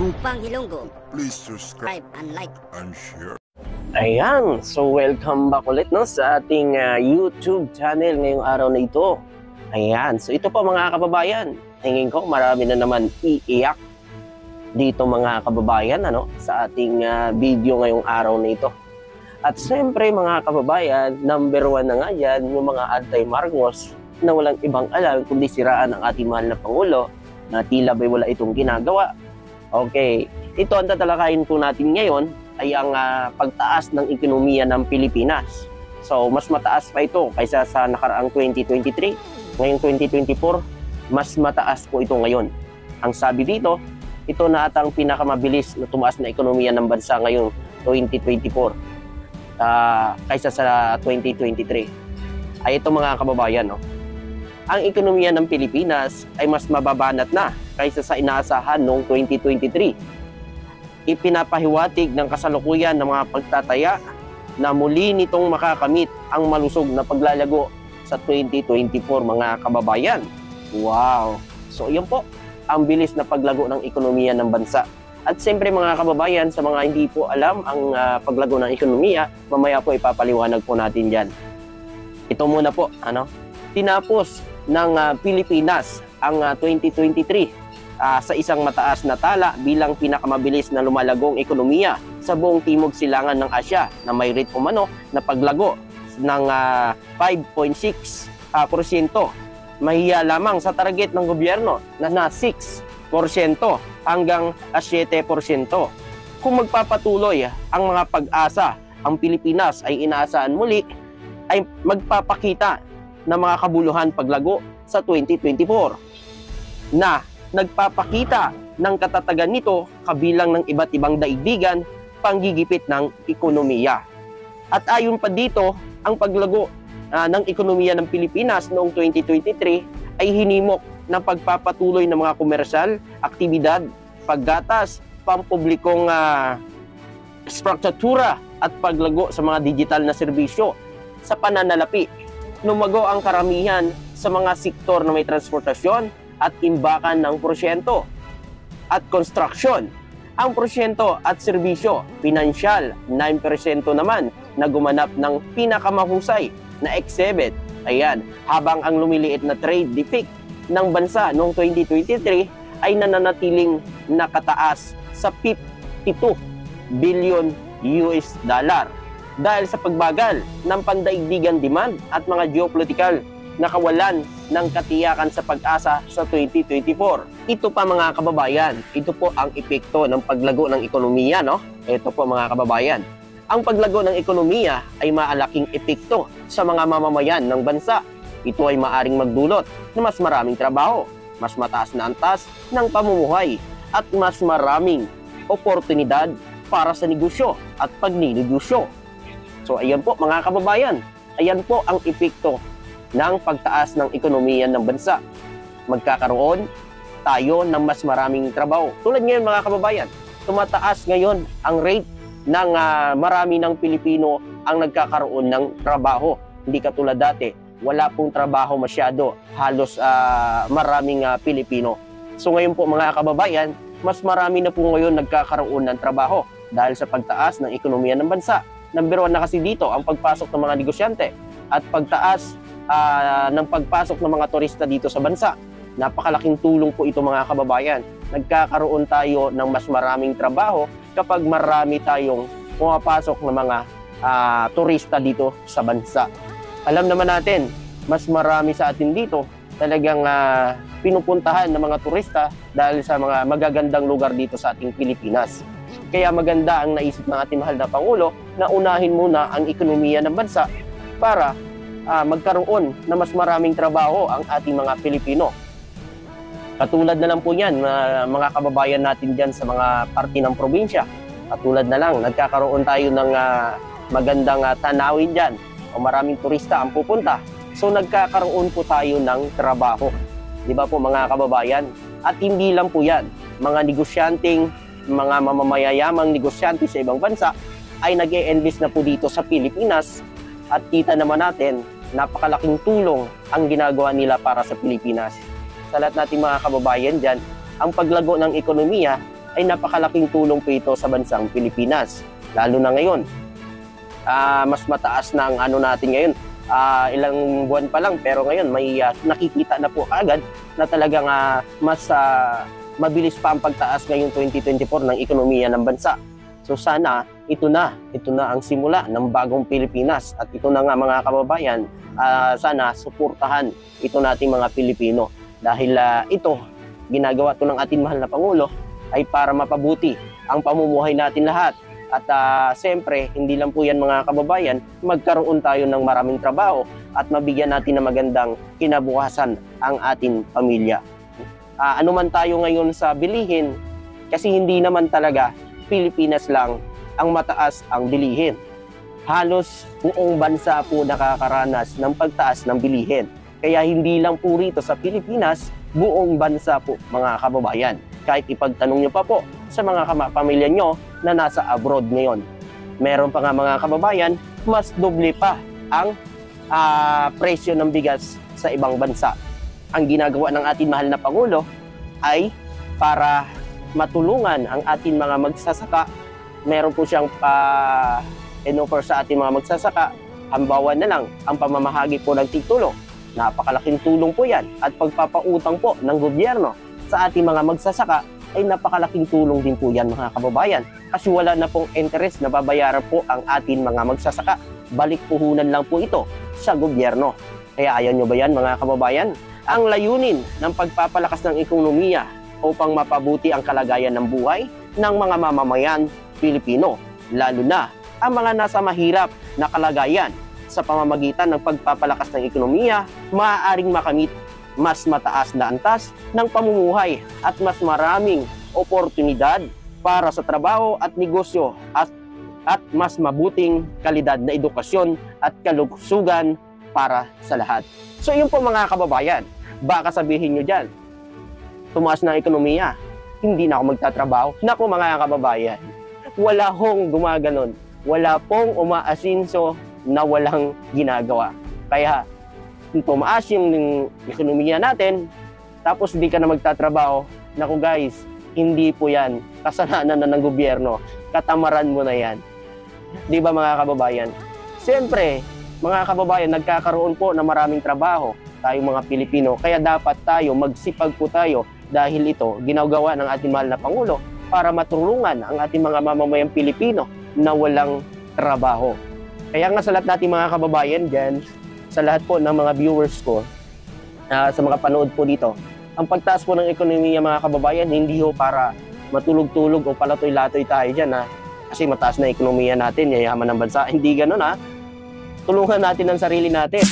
Gumpang Hilonggo. Please subscribe And like. and share. Ayan, so welcome back ulit no, sa ating YouTube channel ngayong araw na ito. Ayan, so ito po mga kababayan, tingin ko marami na naman iiyak dito mga kababayan sa ating video ngayong araw na ito. At siyempre mga kababayan, number 1 na nga yan, yung mga anti-Marcos na walang ibang alam kundi siraan ang ating mahal na Pangulo na tila ba'y wala itong ginagawa. Okay, ito ang tatalakayin po natin ngayon ay ang pagtaas ng ekonomiya ng Pilipinas. So, mas mataas pa ito kaysa sa nakaraang 2023. Ngayong 2024, mas mataas po ito ngayon. Ang sabi dito, ito na atang pinakamabilis na tumaas na ekonomiya ng bansa ngayong 2024 kaysa sa 2023. Ay ito mga kababayan, ang ekonomiya ng Pilipinas ay mas mababanat na kaysa sa inaasahan noong 2023. Ipinapahiwatig ng kasalukuyan ng mga pagtataya na muli nitong makakamit ang malusog na paglalago sa 2024 mga kababayan. Wow! So yan po ang bilis na paglago ng ekonomiya ng bansa. At siyempre mga kababayan, sa mga hindi po alam ang paglago ng ekonomiya, mamaya po ipapaliwanag po natin dyan. Ito muna po, tinapos ng Pilipinas ang 2023 sa isang mataas na tala bilang pinakamabilis na lumalagong ekonomiya sa buong Timog Silangan ng Asya na may rate umano na paglago ng 5.6%. Mahiya lamang sa target ng gobyerno na 6% hanggang 7%. Kung magpapatuloy ang mga pag-asa, ang Pilipinas ay inaasahan muli ay magpapakita ng mga kabuluhan paglago sa 2024 na nagpapakita ng katatagan nito kabilang ng iba't ibang daigdigan, panggigipit ng ekonomiya. At ayon pa dito, ang paglago ng ekonomiya ng Pilipinas noong 2023 ay hinimok ng pagpapatuloy ng mga komersyal, aktibidad, paggatas, pampublikong struktura at paglago sa mga digital na serbisyo. Sa pananalapi, lumago ang karamihan sa mga sektor na may transportasyon at imbakan ng porsyento at construction. Ang porsyento at serbisyo, pinansyal, 9% naman na gumanap ng pinakamahusay na exhibit. Ayan, habang ang lumiliit na trade deficit ng bansa noong 2023 ay nananatiling nakataas sa 52 billion US dollar dahil sa pagbagal ng pandaigdigan demand at mga geopolitical na kawalan ng katiyakan sa pag-asa sa 2024. Ito pa mga kababayan, ito po ang epekto ng paglago ng ekonomiya, Ito po mga kababayan. Ang paglago ng ekonomiya ay maalaking epekto sa mga mamamayan ng bansa. Ito ay maaring magdulot ng mas maraming trabaho, mas mataas na antas ng pamumuhay, at mas maraming oportunidad para sa negosyo at pagninegosyo. So ayan po mga kababayan, ayan po ang epekto ng pagtaas ng ekonomiya ng bansa. Magkakaroon tayo ng mas maraming trabaho. Tulad ngayon mga kababayan, tumataas ngayon ang rate ng marami ng Pilipino ang nagkakaroon ng trabaho. Hindi katulad dati, wala pong trabaho masyado, halos maraming Pilipino. So ngayon po mga kababayan, mas marami na po ngayon nagkakaroon ng trabaho dahil sa pagtaas ng ekonomiya ng bansa. Number 1 na kasi dito ang pagpasok ng mga negosyante at pagtaas ng pagpasok ng mga turista dito sa bansa. Napakalaking tulong po ito mga kababayan. Nagkakaroon tayo ng mas maraming trabaho kapag marami tayong pumapasok ng mga turista dito sa bansa. Alam naman natin, mas marami sa atin dito talagang pinupuntahan ng mga turista dahil sa mga magagandang lugar dito sa ating Pilipinas. Kaya maganda ang naisip ng ating mahal na Pangulo na unahin muna ang ekonomiya ng bansa para magkaroon na mas maraming trabaho ang ating mga Pilipino. Katulad na lang po yan, mga kababayan natin dyan sa mga parte ng probinsya. Katulad na lang, nagkakaroon tayo ng magandang tanawin dyan o maraming turista ang pupunta. So nagkakaroon po tayo ng trabaho. Di ba po mga kababayan? At hindi lang po yan, mga negosyanteng, mga mamamayayamang negosyante sa ibang bansa ay nag-e-enlist na po dito sa Pilipinas. At kita naman natin, napakalaking tulong ang ginagawa nila para sa Pilipinas. Sa lahat nating mga kababayan dyan, ang paglago ng ekonomiya ay napakalaking tulong po ito sa bansang Pilipinas. Lalo na ngayon, mas mataas na ang ano natin ngayon. Ilang buwan pa lang pero ngayon may nakikita na po agad na talagang mas mabilis pa ang pagtaas ngayong 2024 ng ekonomiya ng bansa. So sana ito na ang simula ng bagong Pilipinas at ito na nga mga kababayan, sana suportahan ito nating mga Pilipino dahil ito ginagawa to ng ating mahal na Pangulo ay para mapabuti ang pamumuhay natin lahat. At siyempre, hindi lang po yan mga kababayan, magkaroon tayo ng maraming trabaho at mabigyan natin ng magandang kinabukasan ang ating pamilya. Ano man tayo ngayon sa bilihin, kasi hindi naman talaga Pilipinas lang ang mataas ang bilihin. Halos buong bansa po nakakaranas ng pagtaas ng bilihin. Kaya hindi lang po rito sa Pilipinas, buong bansa po mga kababayan. Kahit ipagtanong nyo pa po sa mga pamilya nyo na nasa abroad ngayon. Meron pa nga mga kababayan, mas doble pa ang presyo ng bigas sa ibang bansa. Ang ginagawa ng ating mahal na Pangulo ay para matulungan ang ating mga magsasaka. Meron po siyang in-offer sa ating mga magsasaka. Halimbawa na lang ang pamamahagi po ng titulo. Napakalaking tulong po yan. At pagpapautang po ng gobyerno sa ating mga magsasaka ay napakalaking tulong din po yan mga kababayan. Kasi wala na pong interest na babayaran po ang ating mga magsasaka. Balik puhunan lang po ito sa gobyerno. Kaya ayaw nyo ba yan mga kababayan? Ang layunin ng pagpapalakas ng ekonomiya upang mapabuti ang kalagayan ng buhay ng mga mamamayan Pilipino. Lalo na ang mga nasa mahirap na kalagayan sa pamamagitan ng pagpapalakas ng ekonomiya, maaaring makamit mas mataas na antas ng pamumuhay at mas maraming oportunidad para sa trabaho at negosyo at mas mabuting kalidad na edukasyon at kalusugan para sa lahat. So yun po mga kababayan, baka sabihin nyo dyan, tumaas na ang ekonomiya, hindi na ako magtatrabaho. Naku mga kababayan, wala hong gumaganon, wala pong umaasinso na walang ginagawa. Kaya kung tumaas yung ekonomiya natin, tapos hindi ka na magtatrabaho, naku guys, hindi po yan kasalanan na ng gobyerno. Katamaran mo na yan. Di ba mga kababayan? Siyempre, mga kababayan, nagkakaroon po ng maraming trabaho tayong mga Pilipino. Kaya dapat tayo, magsipag po tayo dahil ito, ginagawa ng ating mahal na Pangulo para matulungan ang ating mga mamamayang Pilipino na walang trabaho. Kaya nga sa lahat natin mga kababayan dyan, sa lahat po ng mga viewers ko, sa mga panood po dito, ang pagtaas po ng ekonomiya mga kababayan, hindi ho para matulog-tulog o palatoy-latoy tayo dyan kasi mataas na ekonomiya natin, yayaman ng bansa. Hindi ganun Tulungan natin ang sarili natin.